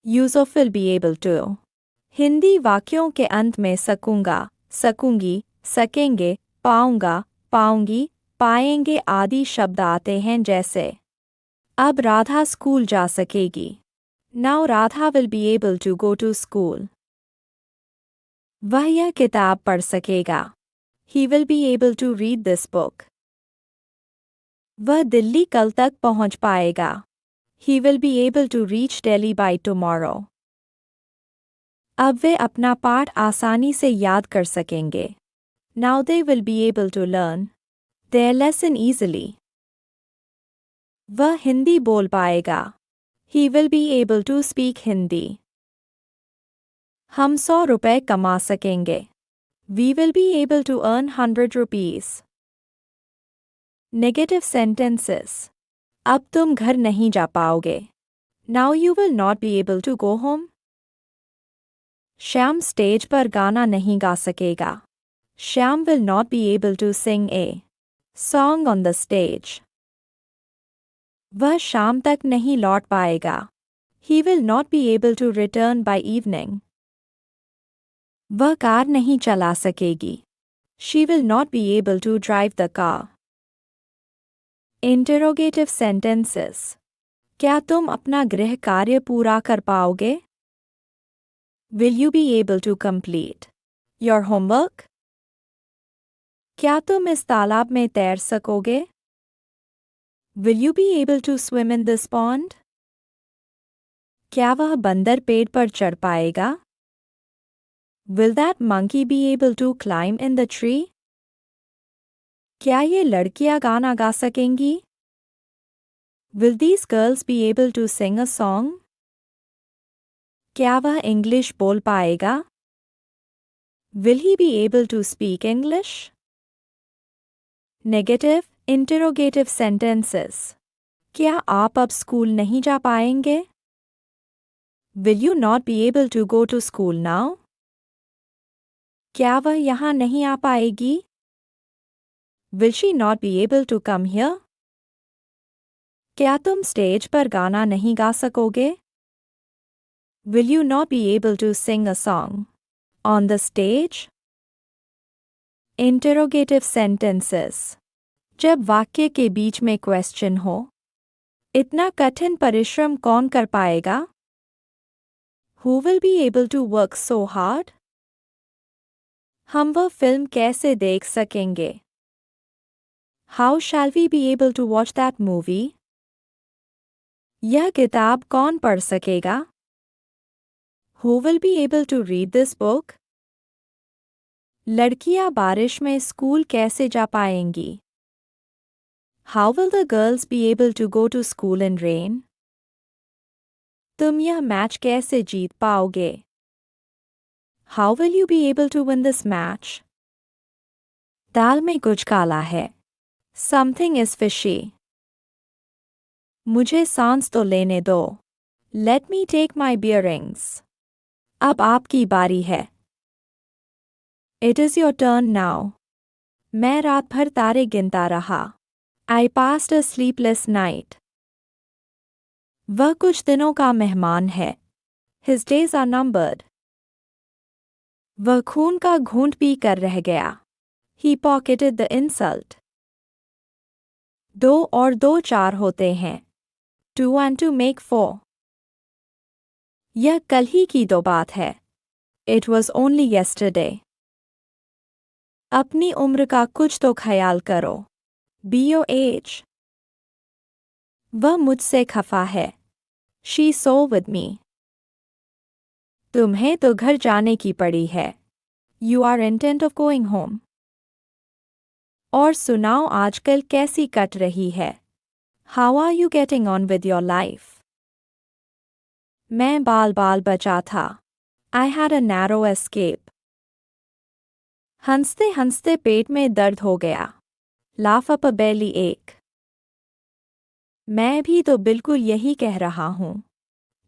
Use of will be able to. Hindi वाक्यों के अंत में सकूंगा, सकूंगी, सकेंगे, पाऊंगा, पाऊंगी, पाएंगे आदि शब्द आते हैं जैसे अब राधा स्कूल जा सकेगी। Now Radha will be able to go to school. वह यह किताब पढ़ सकेगा। He will be able to read this book. वह दिल्ली कल तक पहुंच पाएगा। He will be able to reach Delhi by tomorrow. अब वे अपना पाठ आसानी से याद कर सकेंगे। Now they will be able to learn their lesson easily. वह हिंदी बोल पाएगा। He will be able to speak Hindi. हम 100 रुपए कमा सकेंगे। We will be able to earn 100 rupees. Negative sentences. अब तुम घर नहीं जा पाओगे। Now you will not be able to go home. Shyam stage पर गाना नहीं गा सकेगा। Shyam will not be able to sing a song on the stage. वह शाम तक नहीं लौट पाएगा। He will not be able to return by evening. वह कार नहीं चला सकेगी। She will not be able to drive the car. Interrogative sentences. क्या तुम अपना गृह कार्य पूरा कर पाओगे? Will you be able to complete your homework? क्या तुम इस तालाब में तैर सकोगे? Will you be able to swim in this pond? क्या वह बंदर पेड़ पर चढ़ पाएगा? Will that monkey be able to climb in the tree? क्या ये लड़कियां गाना गा सकेंगी? Will these girls be able to sing a song? क्या वह इंग्लिश बोल पाएगा? Will he be able to speak English? Negative, interrogative sentences. क्या आप अब स्कूल नहीं जा पाएंगे? Will you not be able to go to school now? क्या वह यहाँ नहीं आ पाएगी? Will she not be able to come here? क्या तुम स्टेज पर गाना नहीं गा सकोगे? Will you not be able to sing a song on the stage? Interrogative sentences. जब वाक्य के बीच में क्वेश्चन हो, इतना कठिन परिश्रम कौन कर पाएगा? Who will be able to work so hard? हम वह फिल्म कैसे देख सकेंगे? How shall we be able to watch that movie? यह किताब कौन पढ़ सकेगा? Who will be able to read this book? लड़कियां बारिश में स्कूल कैसे जा पाएंगी? How will the girls be able to go to school in rain? तुम यह मैच कैसे जीत पाओगे? How will you be able to win this match? दाल में कुछ काला है। Something is fishy. मुझे सांस तो लेने दो। Let me take my bearings. अब आपकी बारी है। It is your turn now. मैं रात भर तारे गिनता रहा। I passed a sleepless night. वह कुछ दिनों का मेहमान है। His days are numbered. वह खून का घूंट पी कर रह गया। He pocketed the insult. 2 और 2 4 होते हैं। 2 and 2 make 4. यह कल ही की तो बात है। It was only yesterday. अपनी उम्र का कुछ तो ख्याल करो। Be your age. वह मुझसे खफा है। She so with me. तुम्हें तो घर जाने की पड़ी है। You are intent of going home. और सुनाओ आजकल कैसी कट रही है? How are you getting on with your life? मैं बाल बचा था। I had a narrow escape. हंसते हंसते पेट में दर्द हो गया। Laugh up a belly ache. मैं भी तो बिल्कुल यही कह रहा हूँ।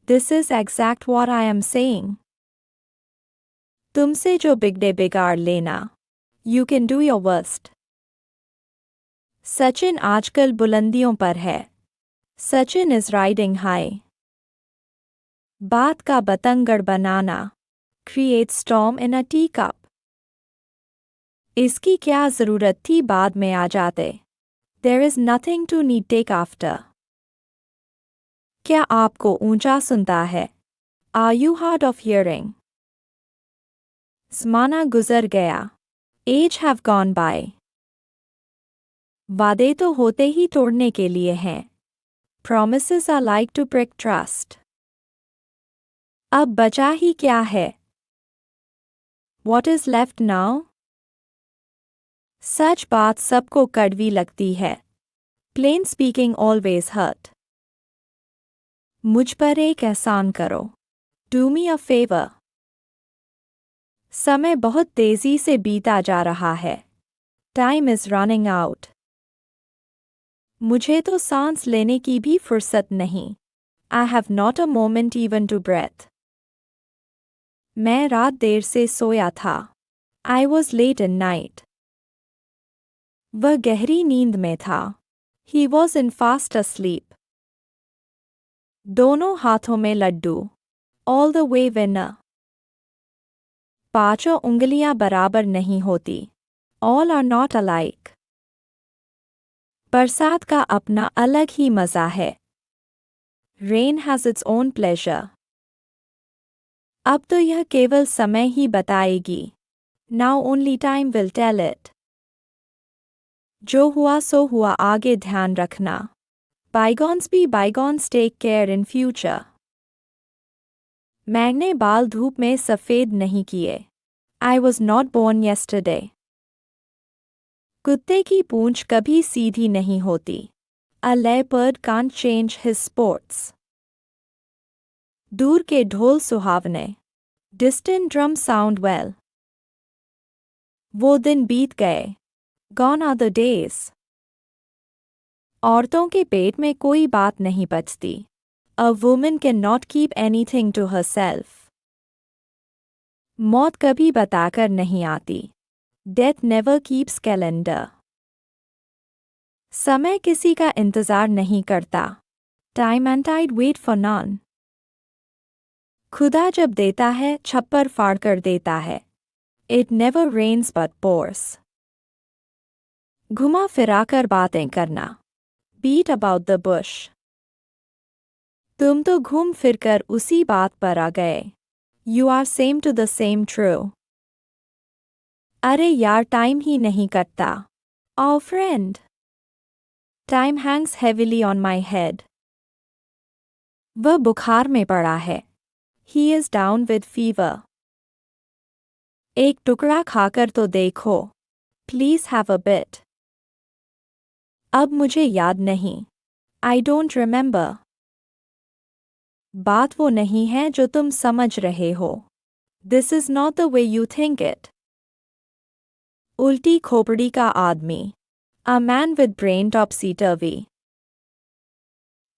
This is exact what I am saying. तुमसे जो बिगड़े बिगाड़ लेना। You can do your worst. Sachin आजकल बुलंदियों पर है। Sachin is riding high. बात का बतंगड़ बनाना. Create storm in a teacup. इसकी क्या ज़रूरत थी, बाद में आ जाते. There is nothing to need take after. क्या आपको ऊंचा सुनता है? Are you hard of hearing? ज़माना गुज़र गया. Age have gone by. वादे तो होते ही तोड़ने के लिए हैं. Promises are like to prick trust. अब बचा ही क्या है? What is left now? सच बात सबको कड़वी लगती है. Plain speaking always hurt. मुझ पर एक एहसान करो. Do me a favor. समय बहुत तेजी से बीता जा रहा है. Time is running out. मुझे तो सांस लेने की भी फुर्सत नहीं. I have not a moment even to breath. मैं रात देर से सोया था. I was late in night. वह गहरी नींद में था. He was in fast asleep. दोनों हाथों में Laddu. All the way winner. पांचों उंगलियां बराबर नहीं होती. All are not alike. बरसात का अपना अलग ही मज़ा है. Rain has its own pleasure. अब तो यह केवल समय ही बताएगी. Now only time will tell it. जो हुआ सो हुआ, आगे ध्यान रखना. Bygones be bygones, take care in future. मैंने बाल धूप में सफ़ेद नहीं किए. I was not born yesterday. कुत्ते की पूंछ कभी सीधी नहीं होती. A leopard can't change his spots. दूर के ढोल सुहावने. Distant drums sound well. वो दिन बीत गए. Gone are the days. औरतों के पेट में कोई बात नहीं पचती. A woman cannot keep anything to herself. मौत कभी बताकर नहीं आती. Death never keeps calendar. समय किसी का इंतजार नहीं करता. Time and tide wait for none. खुदा जब देता है, छप्पर फाड़ कर देता है. It never rains but pours. घुमा फिराकर बातें करना. Beat about the bush. तुम तो घूम फिरकर उसी बात पर आ गए. You are same to the same true. अरे यार, टाइम ही नहीं कटता. Oh friend. Time hangs heavily on my head. वह बुखार में पड़ा है. He is down with fever. एक टुकड़ा खाकर तो देखो. Please have a bit. अब मुझे याद नहीं. I don't remember. बात वो नहीं है जो तुम समझ रहे हो. This is not the way you think it. उल्टी खोपड़ी का आदमी. A man with brain topsy-turvy.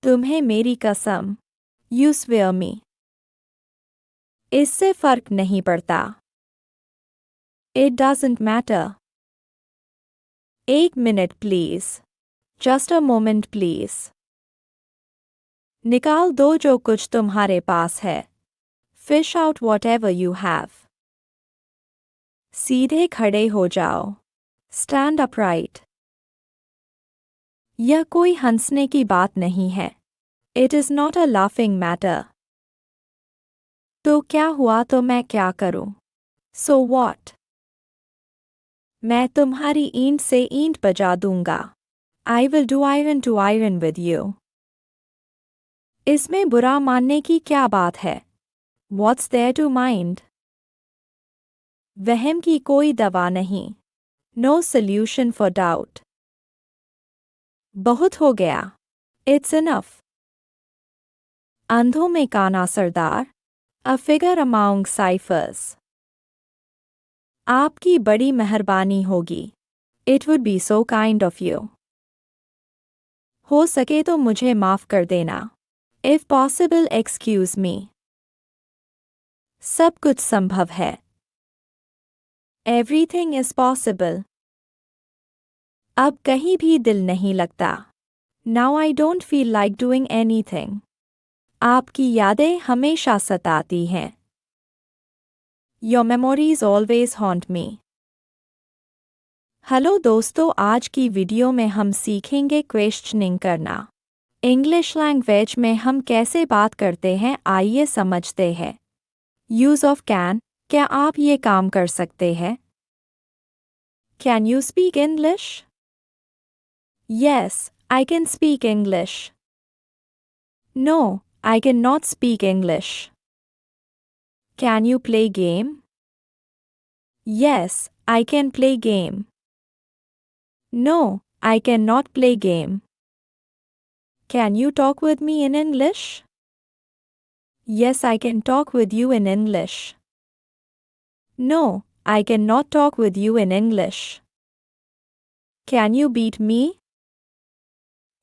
तुम्हें मेरी कसम. You swear me. इससे फर्क नहीं पड़ता. It doesn't matter. एक minute please. Just a moment please. निकाल दो जो कुछ तुम्हारे पास है. Fish out whatever you have. सीधे खड़े हो जाओ. Stand upright. यह कोई हंसने की बात नहीं है. It is not a laughing matter. तो क्या हुआ तो मैं क्या करूं? So what? मैं तुम्हारी ईंट से ईंट बजा दूंगा. I will do iron to iron with you. इसमें बुरा मानने की क्या बात है? What's there to mind? वहम की कोई दवा नहीं. No solution for doubt. बहुत हो गया. It's enough. अंधों में काना सरदार. A figure among ciphers. आपकी बड़ी मेहरबानी होगी. It would be so kind of you. हो सके तो मुझे माफ कर देना. If possible, excuse me. सब कुछ संभव है. Everything is possible. अब कहीं भी दिल नहीं लगता. Now I don't feel like doing anything. आपकी यादें हमेशा सताती हैं। Your memories always haunt me. Hello दोस्तों, आज की वीडियो में हम सीखेंगे क्वेश्चनिंग करना। इंग्लिश लैंग्वेज में हम कैसे बात करते हैं, आइए समझते हैं। यूज ऑफ कैन, क्या आप ये काम कर सकते हैं? Can you speak English? Yes, I can speak English. No, I can not speak English. Can you play game? Yes, I can play game. No, I cannot play game. Can you talk with me in English? Yes, I can talk with you in English. No, I cannot talk with you in English. Can you beat me?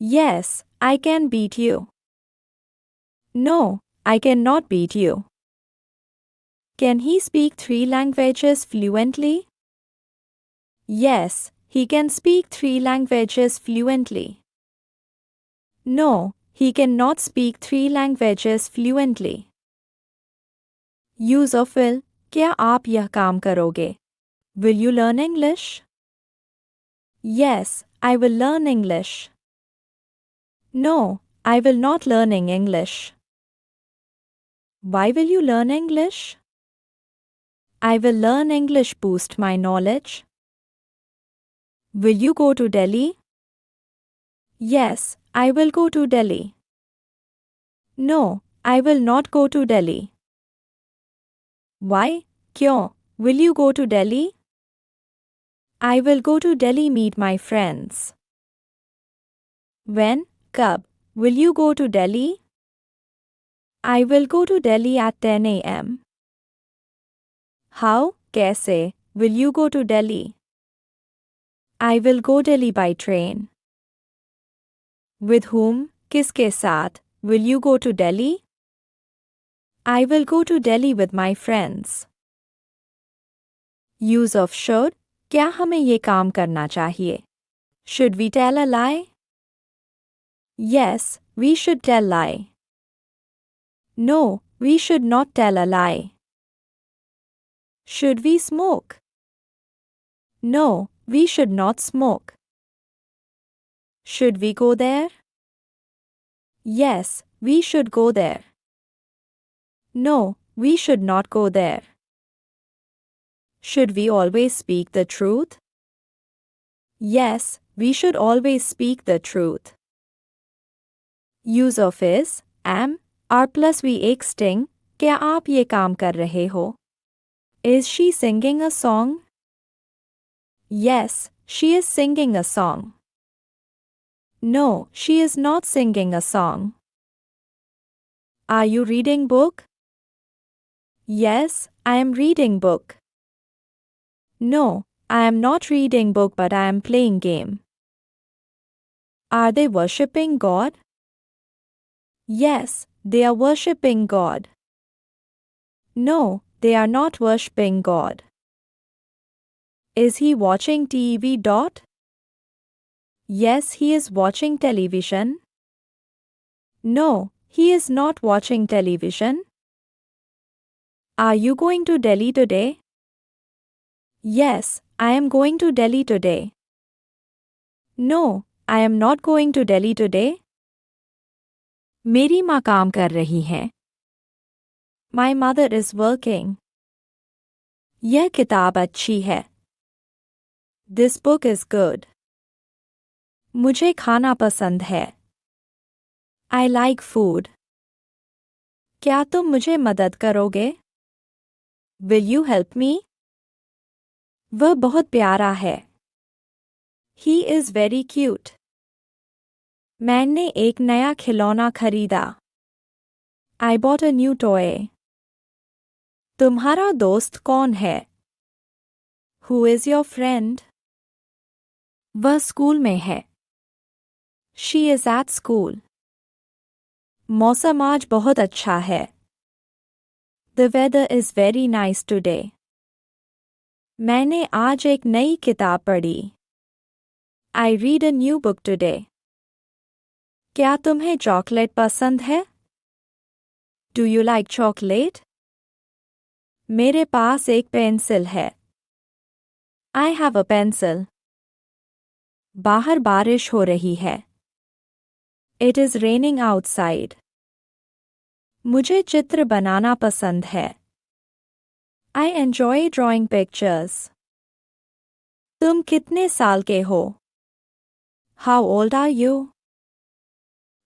Yes, I can beat you. No, I cannot beat you. Can he speak 3 languages fluently? Yes, he can speak 3 languages fluently. No, he cannot speak 3 languages fluently. Use of will, क्या आप यह काम करोगे? Will you learn English? Yes, I will learn English. No, I will not learning English. Why will you learn English? I will learn English boost my knowledge. Will you go to Delhi? Yes, I will go to Delhi. No, I will not go to Delhi. Why? क्यों? Will you go to Delhi? I will go to Delhi meet my friends. When? कब? Will you go to Delhi? I will go to Delhi at 10 a.m. How? कैसे? Will you go to Delhi? I will go Delhi by train. With whom? किसके साथ? Will you go to Delhi? I will go to Delhi with my friends. Use of should, क्या हमें ये काम करना चाहिए? Should we tell a lie? Yes, we should tell lie. No, we should not tell a lie. Should we smoke? No, we should not smoke. Should we go there? Yes, we should go there. No, we should not go there. Should we always speak the truth? Yes, we should always speak the truth. Use of is, am, R plus we एक sting, क्या आप ये काम कर रहे हो? Is she singing a song? Yes, she is singing a song. No, she is not singing a song. Are you reading book? Yes, I am reading book. No, I am not reading book but I am playing game. Are they worshipping God? Yes, they are worshipping God. No, they are not worshipping God. Is he watching TV? Yes, he is watching television. No, he is not watching television. Are you going to Delhi today? Yes, I am going to Delhi today. No, I am not going to Delhi today. मेरी माँ काम कर रही है. My mother is working. यह किताब अच्छी है. This book is good. मुझे खाना पसंद है. I like food. क्या तुम मुझे मदद करोगे? Will you help me? वह बहुत प्यारा है. He is very cute. मैंने एक नया खिलौना खरीदा. I bought a new toy. तुम्हारा दोस्त कौन है? Who is your friend? वह स्कूल में है. She is at school. मौसम आज बहुत अच्छा है. The weather is very nice today. मैंने आज एक नई किताब पढ़ी. I read a new book today. क्या तुम्हें चॉकलेट पसंद है? Do you like chocolate? मेरे पास एक पेंसिल है. I have a pencil. बाहर बारिश हो रही है. It is raining outside. मुझे चित्र बनाना पसंद है. I enjoy drawing pictures. तुम कितने साल के हो? How old are you?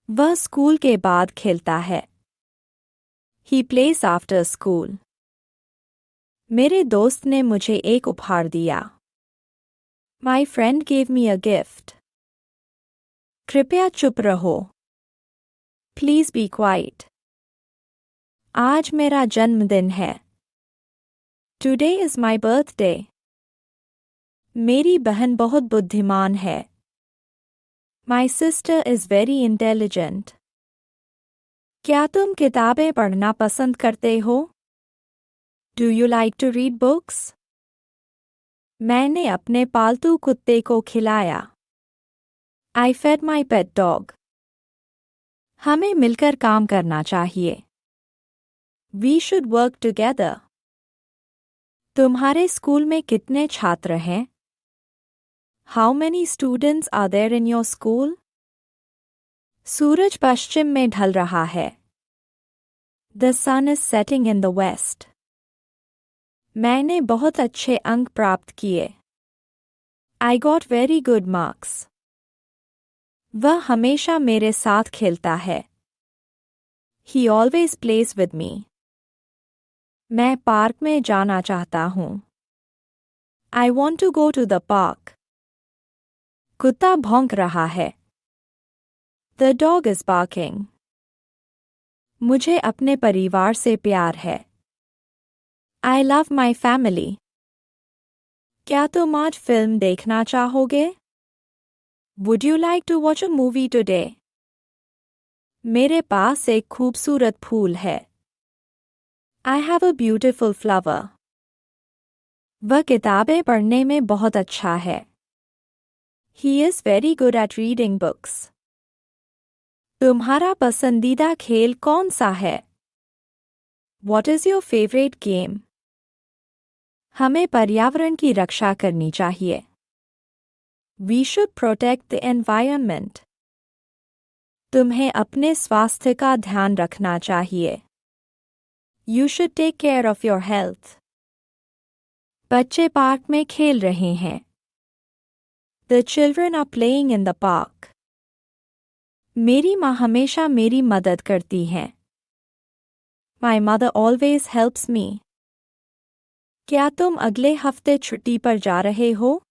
वह स्कूल के बाद खेलता है. He plays after school. मेरे दोस्त ने मुझे एक उपहार दिया. My friend gave me a gift. कृपया चुप रहो. Please be quiet. आज मेरा जन्मदिन है. Today is my birthday. मेरी बहन बहुत बुद्धिमान है. My sister is very intelligent. क्या तुम किताबें पढ़ना पसंद करते हो? Do you like to read books? मैंने अपने पालतू कुत्ते को खिलाया. I fed my pet dog. हमें मिलकर काम करना चाहिए. We should work together. तुम्हारे स्कूल में कितने छात्र हैं? How many students are there in your school? सूरज पश्चिम में ढल रहा है. The sun is setting in the west. मैंने बहुत अच्छे अंक प्राप्त किए. I got very good marks. वह हमेशा मेरे साथ खेलता है. He always plays with me. मैं पार्क में जाना चाहता हूँ. I want to go to the park. कुत्ता भौंक रहा है. The dog is barking. मुझे अपने परिवार से प्यार है. I love my family. क्या तुम आज फिल्म देखना चाहोगे? Would you like to watch a movie today? मेरे पास एक खूबसूरत फूल है. I have a beautiful flower. वह किताबें पढ़ने में बहुत अच्छा है. He is very good at reading books. तुम्हारा पसंदीदा खेल कौन सा है? What is your favorite game? हमें पर्यावरण की रक्षा करनी चाहिए. We should protect the environment. तुम्हें अपने स्वास्थ्य का ध्यान रखना चाहिए. You should take care of your health. बच्चे पार्क में खेल रहे हैं. The children are playing in the park. मेरी माँ हमेशा मेरी मदद करती है. My mother always helps me. क्या तुम अगले हफ्ते छुट्टी पर जा रहे हो?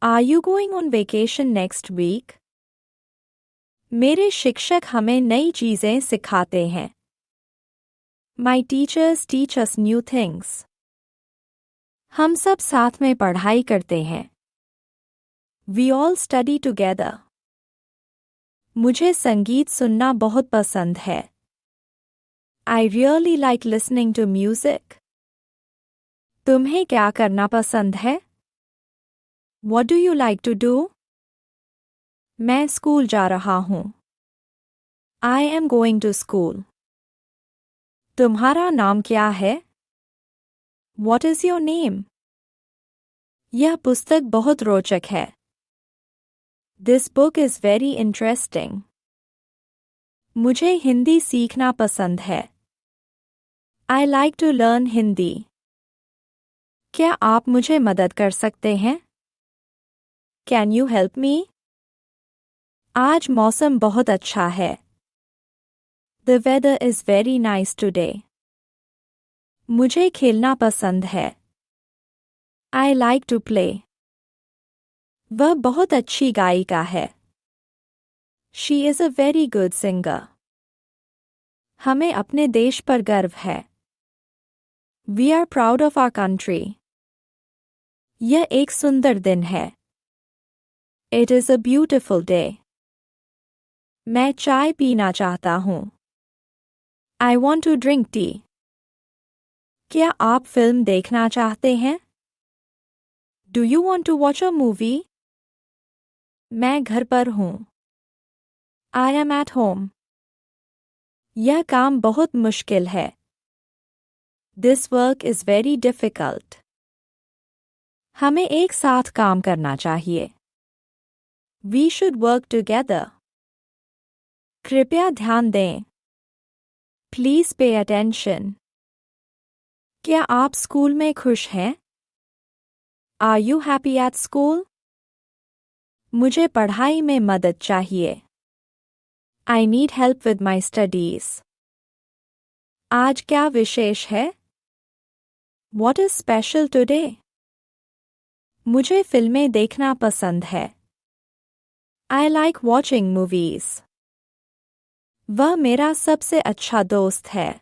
Are you going on vacation next week? मेरे शिक्षक हमें नई चीजें सिखाते हैं. My teachers teach us new things. हम सब साथ में पढ़ाई करते हैं. We all study together. मुझे संगीत सुनना बहुत पसंद है. I really like listening to music. तुम्हें क्या करना पसंद है? What do you like to do? मैं स्कूल जा रहा हूँ. I am going to school. तुम्हारा नाम क्या है? What is your name? यह पुस्तक बहुत रोचक है. This book is very interesting. मुझे हिंदी सीखना पसंद है. I like to learn Hindi. क्या आप मुझे मदद कर सकते हैं? Can you help me? आज मौसम बहुत अच्छा है. The weather is very nice today. मुझे खेलना पसंद है. I like to play. वह बहुत अच्छी गायिका है. She is a very good singer. हमें अपने देश पर गर्व है. We are proud of our country. यह एक सुंदर दिन है. It is a beautiful day. मैं चाय पीना चाहता हूँ. I want to drink tea. क्या आप फिल्म देखना चाहते हैं? Do you want to watch a movie? मैं घर पर हूँ. I am at home. यह काम बहुत मुश्किल है। This work is very difficult. हमें एक साथ काम करना चाहिए। We should work together. कृपया ध्यान दें। Please pay attention. क्या आप स्कूल में खुश हैं? Are you happy at school? मुझे पढ़ाई में मदद चाहिए। I need help with my studies. आज क्या विशेष है? What is special today? मुझे फिल्में देखना पसंद है। I like watching movies. वह मेरा सबसे अच्छा दोस्त है।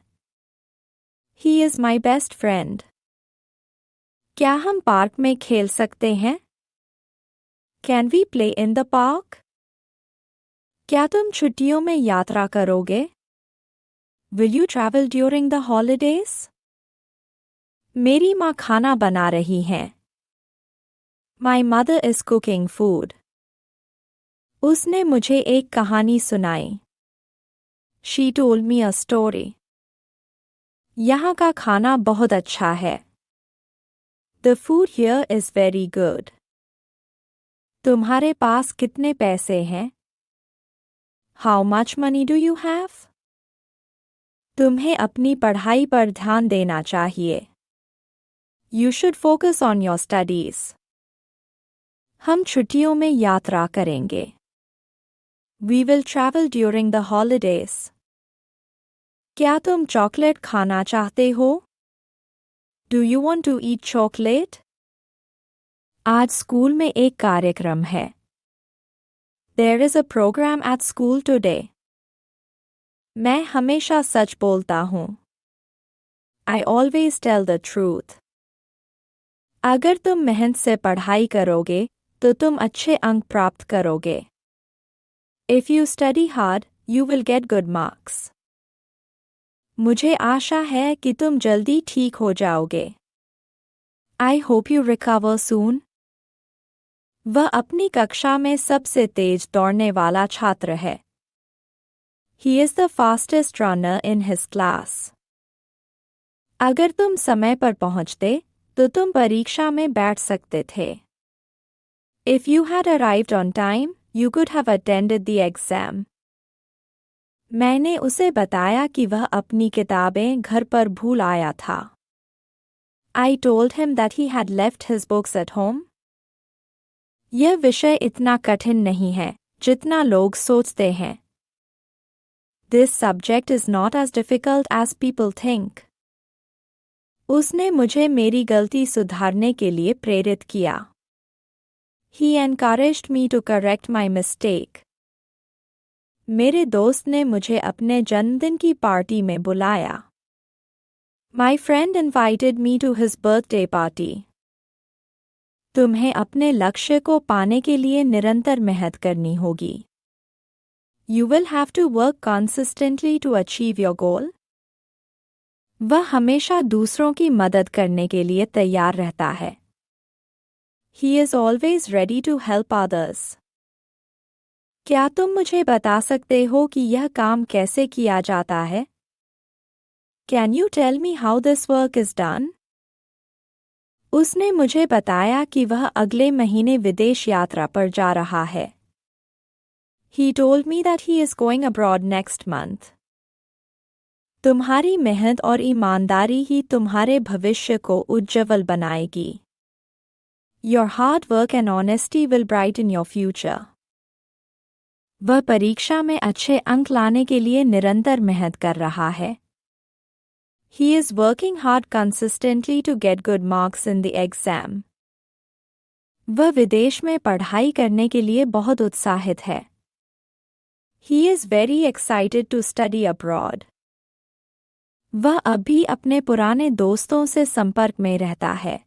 He is my best friend. क्या हम पार्क में खेल सकते हैं? Can we play in the park? क्या तुम छुट्टियों में यात्रा करोगे? Will you travel during the holidays? मेरी माँ खाना बना रही हैं। My mother is cooking food. उसने मुझे एक कहानी सुनाई। She told me a story. यहाँ का खाना बहुत अच्छा है। The food here is very good. तुम्हारे पास कितने पैसे हैं? How much money do you have? तुम्हें अपनी पढ़ाई पर ध्यान देना चाहिए। You should focus on your studies. हम छुट्टियों में यात्रा करेंगे। We will travel during the holidays. क्या तुम चॉकलेट खाना चाहते हो? Do you want to eat chocolate? आज स्कूल में एक कार्यक्रम है। There is a program at school today. मैं हमेशा सच बोलता हूँ। I always tell the truth. अगर तुम मेहनत से पढ़ाई करोगे तो तुम अच्छे अंक प्राप्त करोगे। If you study hard, you will get good marks. मुझे आशा है कि तुम जल्दी ठीक हो जाओगे। I hope you recover soon. वह अपनी कक्षा में सबसे तेज दौड़ने वाला छात्र है। He is the fastest runner in his class. अगर तुम समय पर पहुंचते तो तुम परीक्षा में बैठ सकते थे। If you had arrived on time, you could have attended the exam. मैंने उसे बताया कि वह अपनी किताबें घर पर भूल आया था। I told him that he had left his books at home. यह विषय इतना कठिन नहीं है जितना लोग सोचते हैं। This subject is not as difficult as people think. उसने मुझे मेरी गलती सुधारने के लिए प्रेरित किया। He encouraged me to correct my mistake. मेरे दोस्त ने मुझे अपने जन्मदिन की पार्टी में बुलाया। My friend invited me to his birthday party. तुम्हें अपने लक्ष्य को पाने के लिए निरंतर मेहनत करनी होगी। You will have to work consistently to achieve your goal. वह हमेशा दूसरों की मदद करने के लिए तैयार रहता है। He is always ready to help others. क्या तुम मुझे बता सकते हो कि यह काम कैसे किया जाता है? Can you tell me how this work is done? उसने मुझे बताया कि वह अगले महीने विदेश यात्रा पर जा रहा है। He told me that he is going abroad next month. तुम्हारी मेहनत और ईमानदारी ही तुम्हारे भविष्य को उज्ज्वल बनाएगी। Your hard work and honesty will brighten your future. वह परीक्षा में अच्छे अंक लाने के लिए निरंतर मेहनत कर रहा है। He is working hard consistently to get good marks in the exam. वह विदेश में पढ़ाई करने के लिए बहुत उत्साहित है। He is very excited to study abroad. वह अभी अपने पुराने दोस्तों से संपर्क में रहता है।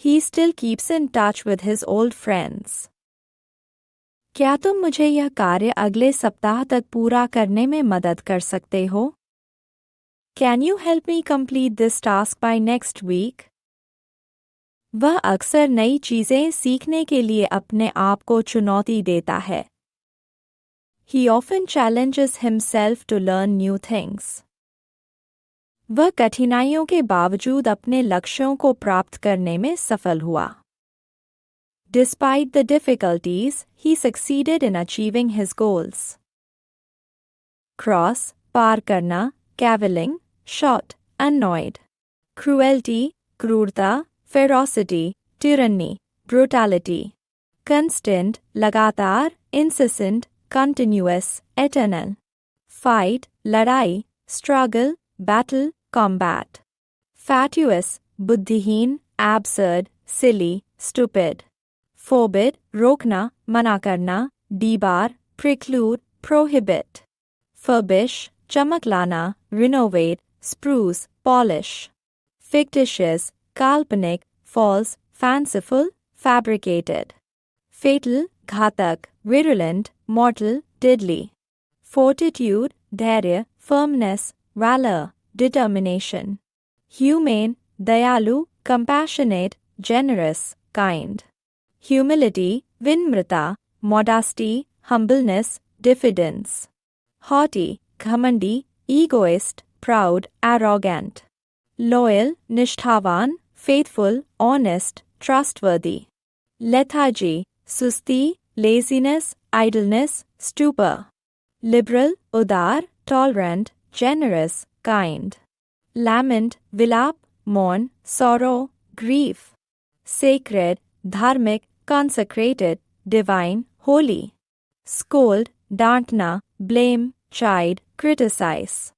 He still keeps in touch with his old friends. क्या तुम मुझे यह कार्य अगले सप्ताह तक पूरा करने में मदद कर सकते हो? Can you help me complete this task by next week? वह अक्सर नई चीजें सीखने के लिए अपने आप को चुनौती देता है। He often challenges himself to learn new things. वह कठिनाइयों के बावजूद अपने लक्ष्यों को प्राप्त करने में सफल हुआ. Despite the difficulties, he succeeded in achieving his goals. Cross, पार करना, cavilling, short, annoyed. Cruelty, क्रूरता, ferocity, tyranny, brutality. Constant, लगातार, incessant, continuous, eternal. Fight, लड़ाई, struggle, battle, combat. Fatuous, बुद्धिहीन, absurd, silly, stupid. Forbid, रोकना, मना करना, debar, preclude, prohibit. Furbish, चमक लाना, renovate, spruce, polish. Fictitious, काल्पनिक, false, fanciful, fabricated. Fatal, घातक, virulent, mortal, deadly. Fortitude, धैर्य, firmness, valor, determination. Humane, दयालु, compassionate, generous, kind. Humility, विनम्रता, modesty, humbleness, diffidence. Haughty, घमंडी, egoist, proud, arrogant. Loyal, निष्ठावान, faithful, honest, trustworthy. Lethargy, सुस्ती, laziness, idleness, stupor. Liberal, उदार, tolerant, generous, kind. Lament, विलाप, mourn, sorrow, grief. Sacred, धार्मिक, consecrated, divine, holy. Scold, डांटना, blame, chide, criticize.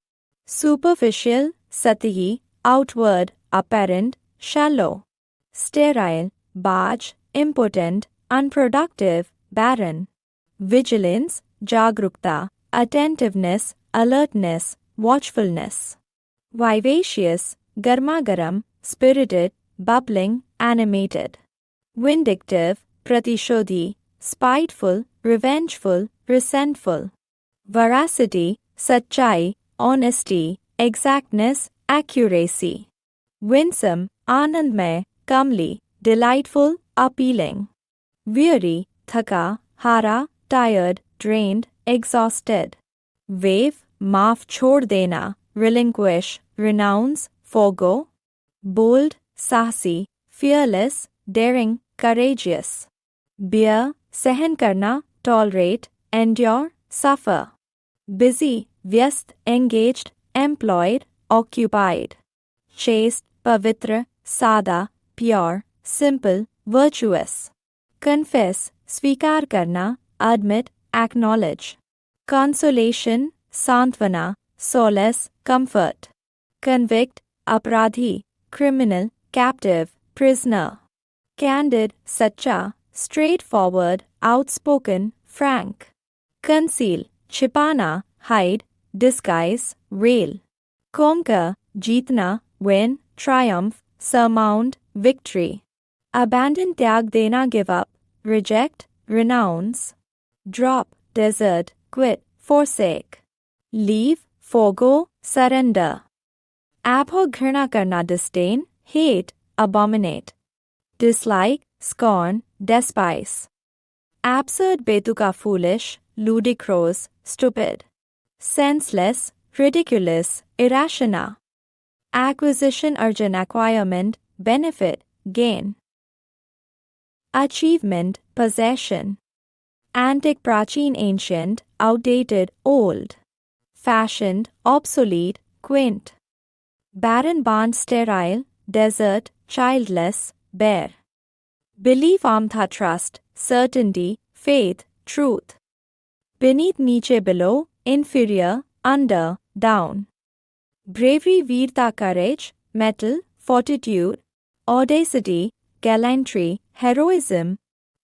Superficial, सतही, outward, apparent, shallow. Sterile, बाज, impotent, unproductive, barren. Vigilance, जागरूकता, attentiveness, alertness, watchfulness. Vivacious, गर्मागरम, spirited, bubbling, animated. Vindictive, प्रतिशोधी, spiteful, revengeful, resentful. Veracity, सच्चाई, honesty, exactness, accuracy. Winsome, आनंदमय, comely, delightful, appealing. Weary, थका, हारा, tired, drained, exhausted. Waive, माफ छोड़ देना, relinquish, renounce, forego. Bold, साहसी, fearless, daring, courageous. Bear, सहन करना, tolerate, endure, suffer. Busy, व्यस्त, engaged, employed, occupied. Chaste, पवित्र, सादा, pure, simple, virtuous. Confess, स्वीकार करना, admit, acknowledge. Consolation, सांत्वना, solace, comfort. Convict, अपराधी, criminal, captive, prisoner. Candid, सच्चा, straightforward, outspoken, frank. Conceal, छिपाना, hide, disguise, rail. Conquer, जीतना, win, triumph, surmount, victory. Abandon, त्याग देना, give up, reject, renounce. Drop, desert, quit, forsake. Leave, forego, surrender. Abhor, घृणा करना, disdain, hate, abominate. Dislike, scorn, despise. Absurd, बेतुका, foolish, ludicrous, stupid. Senseless, ridiculous, irrational. Acquisition, अर्जन, acquirement, benefit, gain. Achievement, possession. Antique, प्राचीन, ancient, outdated, old. Fashioned, obsolete, quaint. Barren, barren, sterile, desert, childless, bare. Belief, आम था, trust, certainty, faith, truth. Beneath, नीचे, below, inferior, under, down. Bravery, वीरता, courage, mettle, fortitude. Audacity, gallantry, heroism.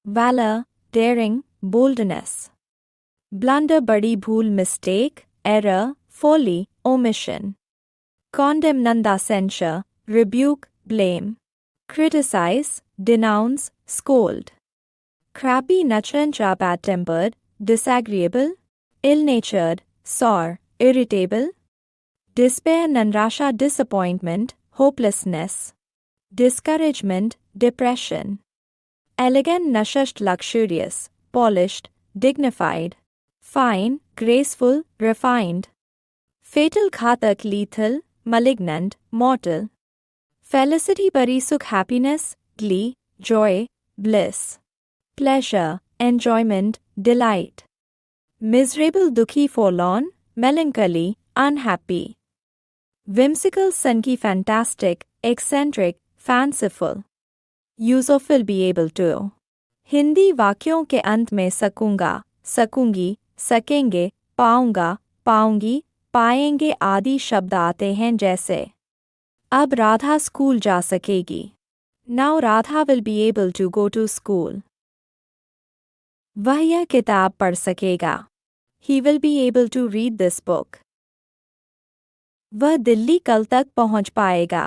Valor, daring, boldness. Blunder, बड़ी भूल, mistake, error, folly, omission. Condemn, nanda, censure, rebuke, blame. Criticize, denounce, scold. Crappy, nachancha, bad-tempered, disagreeable. Ill-natured, sour, irritable. Despair, nanrasha, disappointment, hopelessness. Discouragement, depression. Elegant, nashasht, luxurious, polished, dignified. fine, graceful, refined. Fatal घातक lethal, malignant, mortal. Felicity बड़ी सुख happiness, glee, joy, bliss. Pleasure, enjoyment, delight. Miserable दुखी forlorn, melancholy, unhappy. Whimsical sunky fantastic, eccentric, fanciful. Use of will be able to. Hindi वाक्यों के अंत में सकूंगा, सकूंगी, सकेंगे, पाऊंगा, पाऊंगी, पाएंगे आदि शब्द आते हैं जैसे अब राधा स्कूल जा सकेगी. Now Radha will be able to go to school. वह यह किताब पढ़ सकेगा. He will be able to read this book. वह दिल्ली कल तक पहुंच पाएगा.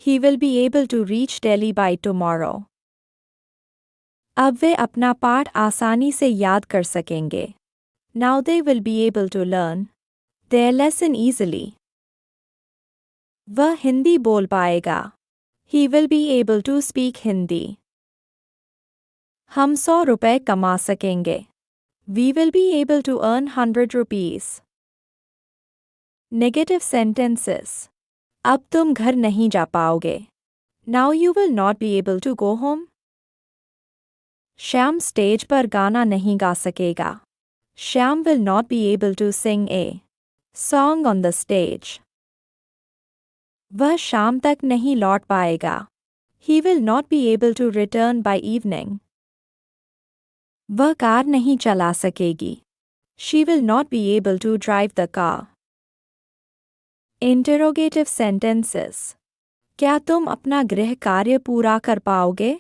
He will be able to reach Delhi by tomorrow. अब वे अपना पाठ आसानी से याद कर सकेंगे. Now they will be able to learn their lesson easily. वह हिंदी बोल पाएगा. He will be able to speak Hindi. हम 100 रुपए कमा सकेंगे. We will be able to earn 100 rupees. Negative sentences. अब तुम घर नहीं जा पाओगे. Now you will not be able to go home. Shyam stage पर गाना नहीं गा सकेगा. Shyam will not be able to sing a song on the stage. वह शाम तक नहीं लौट पाएगा. He will not be able to return by evening. वह कार नहीं चला सकेगी. She will not be able to drive the car. Interrogative sentences. क्या तुम अपना गृह कार्य पूरा कर पाओगे?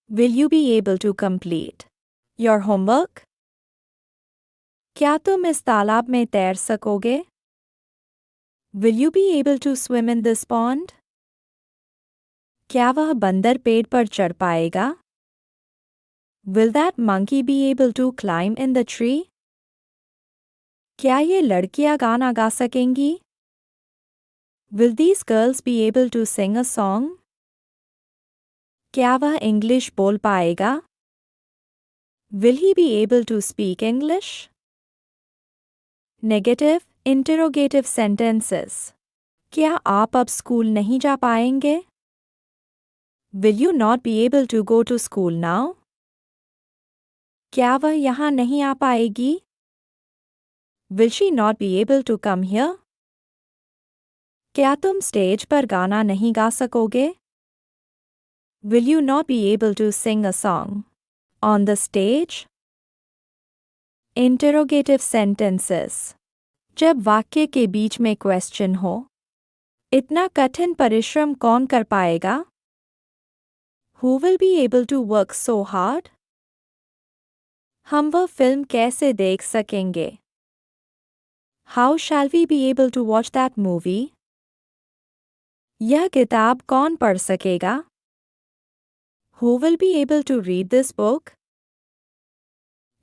Will you be able to complete your homework? क्या तुम इस तालाब में तैर सकोगे? Will you be able to swim in this pond? क्या वह बंदर पेड़ पर चढ़ पाएगा? Will that monkey be able to climb in the tree? क्या ये लड़कियां गाना गा सकेंगी? Will these girls be able to sing a song? क्या वह इंग्लिश बोल पाएगा? Will he be able to speak English? Negative, interrogative sentences. क्या आप अब स्कूल नहीं जा पाएंगे? Will you not be able to go to school now? क्या वह यहाँ नहीं आ पाएगी? Will she not be able to come here? क्या तुम स्टेज पर गाना नहीं गा सकोगे? Will you not be able to sing a song on the stage? Interrogative sentences. जब वाक्य के बीच में क्वेश्चन हो. इतना कठिन परिश्रम कौन कर पाएगा? Who will be able to work so hard? हम वह फिल्म कैसे देख सकेंगे? How shall we be able to watch that movie? यह किताब कौन पढ़ सकेगा? Who will be able to read this book?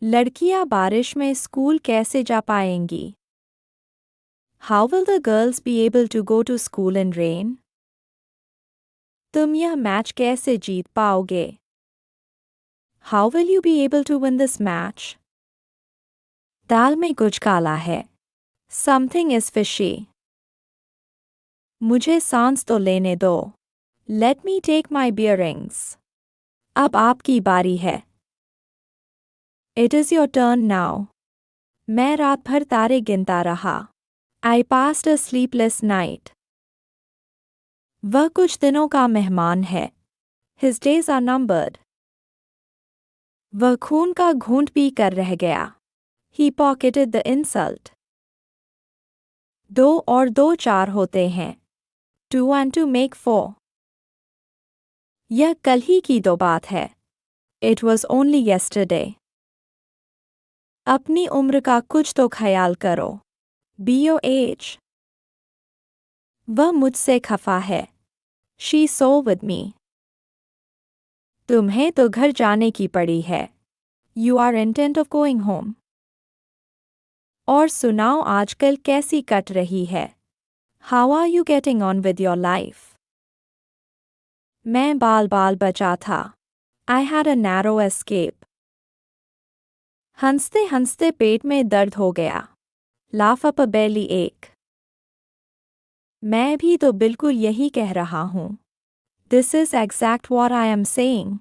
लड़कियां बारिश में स्कूल कैसे जा पाएंगी? How will the girls be able to go to school in rain? तुम यह मैच कैसे जीत पाओगे? How will you be able to win this match? दाल में कुछ काला है. Something is fishy. मुझे सांस तो लेने दो. Let me take my bearings. अब आपकी बारी है. It is your turn now. मैं रात भर तारे गिनता रहा. I passed a sleepless night. वह कुछ दिनों का मेहमान है. His days are numbered. वह खून का घूंट पी कर रह गया. He pocketed the insult. 2 और 2 4 होते हैं. 2 and 2 make 4. यह कल ही की तो बात है. It was only yesterday. अपनी उम्र का कुछ तो ख्याल करो. Be your age. वह मुझसे खफा है. She so with me. तुम्हें तो घर जाने की पड़ी है. You are intent of going home. और सुनाओ आजकल कैसी कट रही है. How are you getting on with your life? मैं बाल बचा था. I had a narrow escape. हंसते हंसते पेट में दर्द हो गया. Laugh up a belly ache. मैं भी तो बिल्कुल यही कह रहा हूँ. This is exact what I am saying.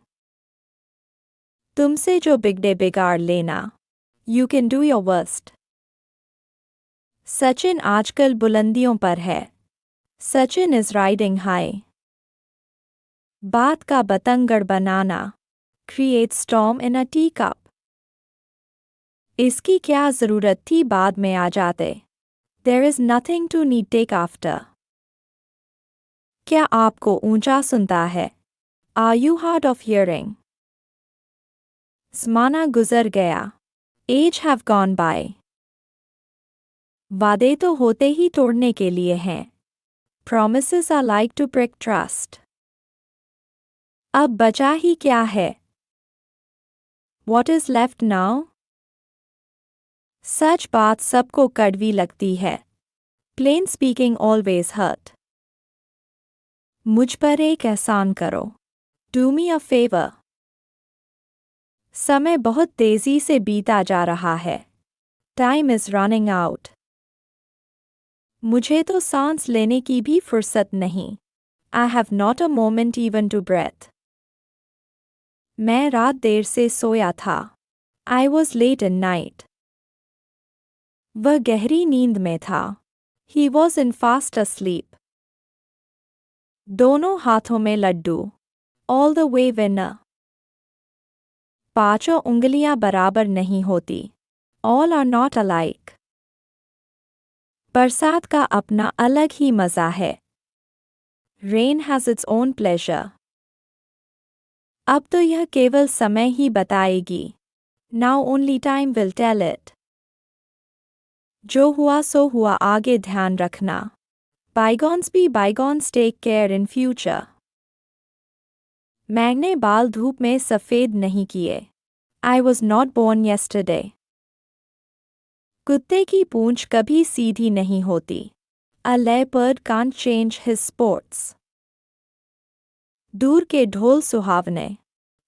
तुमसे जो बिगड़े बिगाड़ लेना. You can do your worst. Sachin आजकल बुलंदियों पर है. Sachin is riding high. बात का बतंगड़ बनाना. Create storm in a teacup. इसकी क्या ज़रूरत थी बाद में आ जाते. There is nothing to need take after. क्या आपको ऊंचा सुनता है? Are you hard of hearing? ज़माना गुज़र गया. Age have gone by. वादे तो होते ही तोड़ने के लिए हैं. Promises are like to break trust. अब बचा ही क्या है? What is left now? सच बात सबको कड़वी लगती है. Plain speaking always hurt. मुझ पर एक एहसान करो. Do me a favor. समय बहुत तेजी से बीता जा रहा है. Time is running out. मुझे तो सांस लेने की भी फुर्सत नहीं. I have not a moment even to breath. मैं रात देर से सोया था. I was late in night. वह गहरी नींद में था. He was in fast asleep. दोनों हाथों में Laddu. All the way winner. पांचों उंगलियां बराबर नहीं होती. All are not alike. बरसात का अपना अलग ही मज़ा है. Rain has its own pleasure. अब तो यह केवल समय ही बताएगी. Now only time will tell it. जो हुआ सो हुआ आगे ध्यान रखना. Bygones be bygones take care in future. मैंने बाल धूप में सफ़ेद नहीं किए. I was not born yesterday. कुत्ते की पूंछ कभी सीधी नहीं होती. A leopard can't change his spots. दूर के ढोल सुहावने.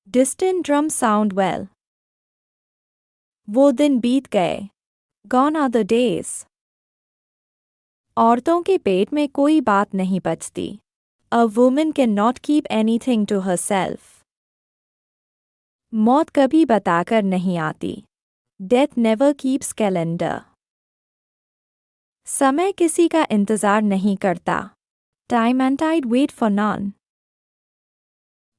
Distant drums sound well. वो दिन बीत गए. Gone are the days. औरतों के पेट में कोई बात नहीं पचती. A woman cannot keep anything to herself. मौत कभी बताकर नहीं आती. Death never keeps calendar. समय किसी का इंतजार नहीं करता. Time and tide wait for none.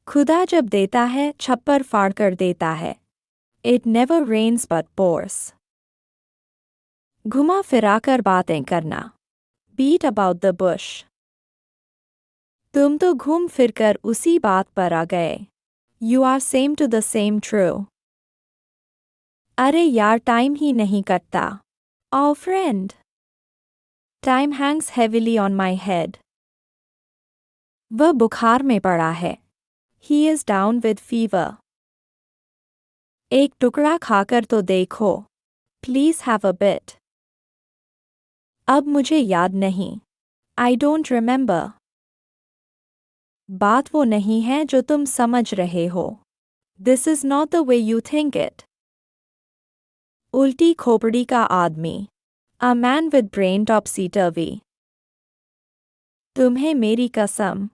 खुदा जब देता है छप्पर फाड़ कर देता है. It never rains but pours. घुमा फिराकर बातें करना. Beat about the bush. तुम तो घूम फिरकर उसी बात पर आ गए. You are same to the same true. अरे यार टाइम ही नहीं कटता. Oh friend. Time hangs heavily on my head. वह बुखार में पड़ा है. He is down with fever. एक टुकड़ा खाकर तो देखो. Please have a bit. अब मुझे याद नहीं. I don't remember. बात वो नहीं है जो तुम समझ रहे हो. This is not the way you think it. उल्टी खोपड़ी का आदमी. A man with brain topsy-turvy. तुम्हें मेरी कसम.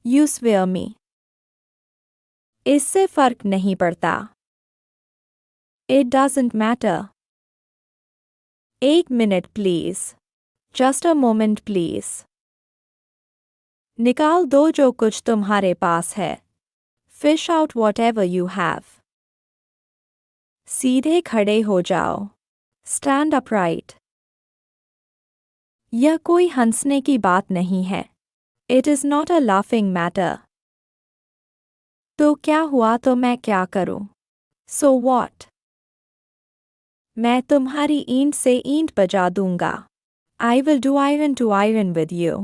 You swear me. इससे फर्क नहीं पड़ता. It doesn't matter. एक minute please. Just a moment please. निकाल दो जो कुछ तुम्हारे पास है. Fish out whatever you have. सीधे खड़े हो जाओ. Stand upright. यह कोई हंसने की बात नहीं है. It is not a laughing matter. तो क्या हुआ तो मैं क्या करूं? So what? मैं तुम्हारी ईंट से ईंट बजा दूंगा. I will do iron to iron with you.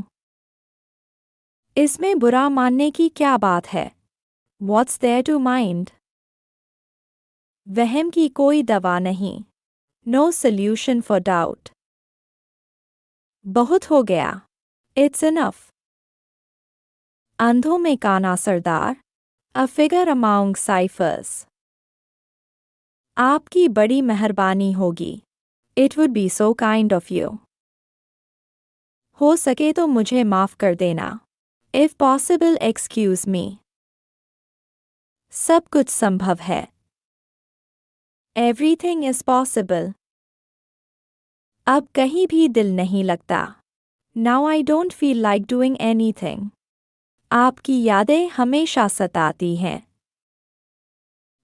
इसमें बुरा मानने की क्या बात है? What's there to mind? वहम की कोई दवा नहीं. No solution for doubt. बहुत हो गया. It's enough. अंधों में काना सरदार. A figure among ciphers. आपकी बड़ी मेहरबानी होगी। It would be so kind of you. हो सके तो मुझे माफ़ कर देना। If possible, excuse me. सब कुछ संभव है। Everything is possible. अब कहीं भी दिल नहीं लगता। Now I don't feel like doing anything. आपकी यादें हमेशा सताती हैं।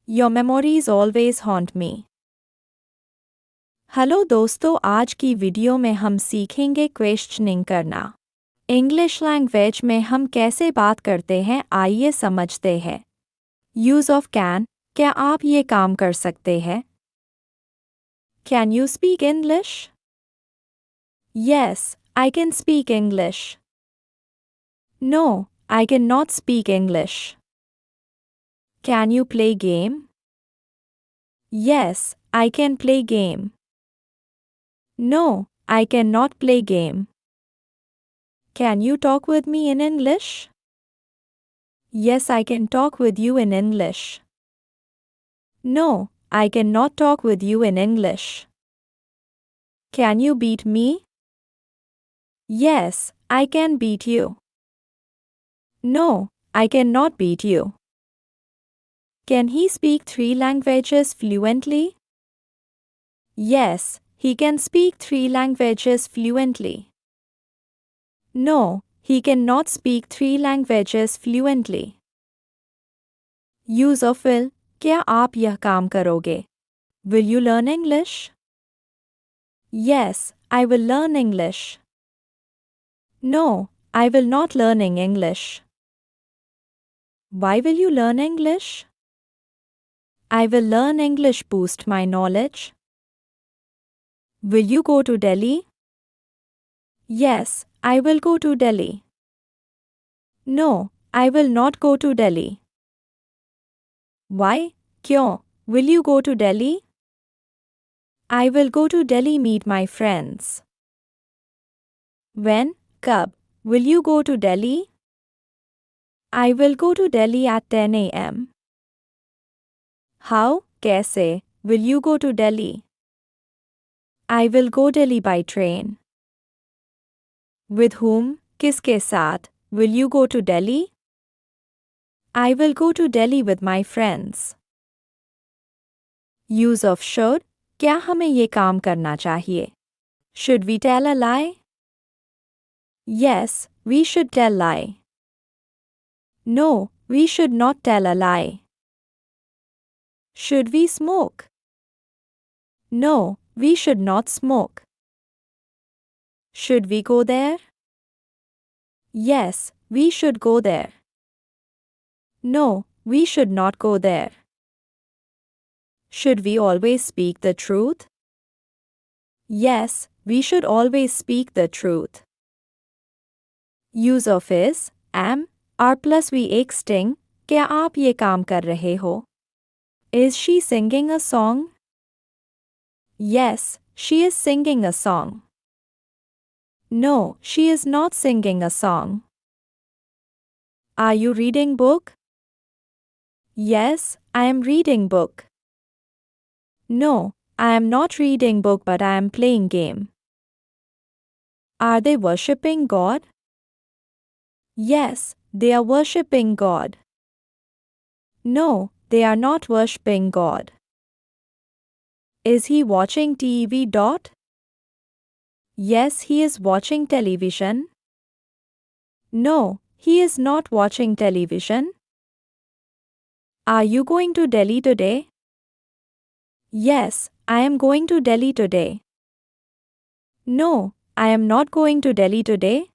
Your memories always haunt me. Hello दोस्तों, आज की वीडियो में हम सीखेंगे क्वेश्चनिंग करना। इंग्लिश लैंग्वेज में हम कैसे बात करते हैं, आइए समझते हैं। यूज़ ऑफ कैन, क्या आप ये काम कर सकते हैं? Can you speak English? Yes, I can speak English. No, I cannot speak English. Can you play game? Yes, I can play game. No, I cannot play game. Can you talk with me in English? Yes, I can talk with you in English. No, I cannot talk with you in English. Can you beat me? Yes, I can beat you. No, I cannot beat you. Can he speak 3 languages fluently? Yes, he can speak 3 languages fluently. No, he cannot speak 3 languages fluently. Use of will, क्या आप यह काम करोगे? Will you learn English? Yes, I will learn English. No, I will not learning English. Why will you learn English? I will learn English boost my knowledge. Will you go to Delhi? Yes, I will go to Delhi. No, I will not go to Delhi. Why? क्यों? Will you go to Delhi? I will go to Delhi meet my friends. When? कब? Will you go to Delhi? I will go to Delhi at 10 a.m. How? कैसे? Will you go to Delhi? I will go Delhi by train. With whom? किसके साथ? Will you go to Delhi? I will go to Delhi with my friends. Use of should, क्या हमें ये काम करना चाहिए? Should we tell a lie? Yes, we should tell lie. No, we should not tell a lie. Should we smoke? No, we should not smoke. Should we go there? Yes, we should go there. No, we should not go there. Should we always speak the truth? Yes, we should always speak the truth. Use of is, am, R plus we एक sting, क्या आप ये काम कर रहे हो? Is she singing a song? Yes, she is singing a song. No, she is not singing a song. Are you reading book? Yes, I am reading book. No, I am not reading book but I am playing game. Are they worshipping God? Yes, they are worshipping God. No, they are not worshipping God. Is he watching TV? Yes, he is watching television. No, he is not watching television. Are you going to Delhi today? Yes, I am going to Delhi today. No, I am not going to Delhi today.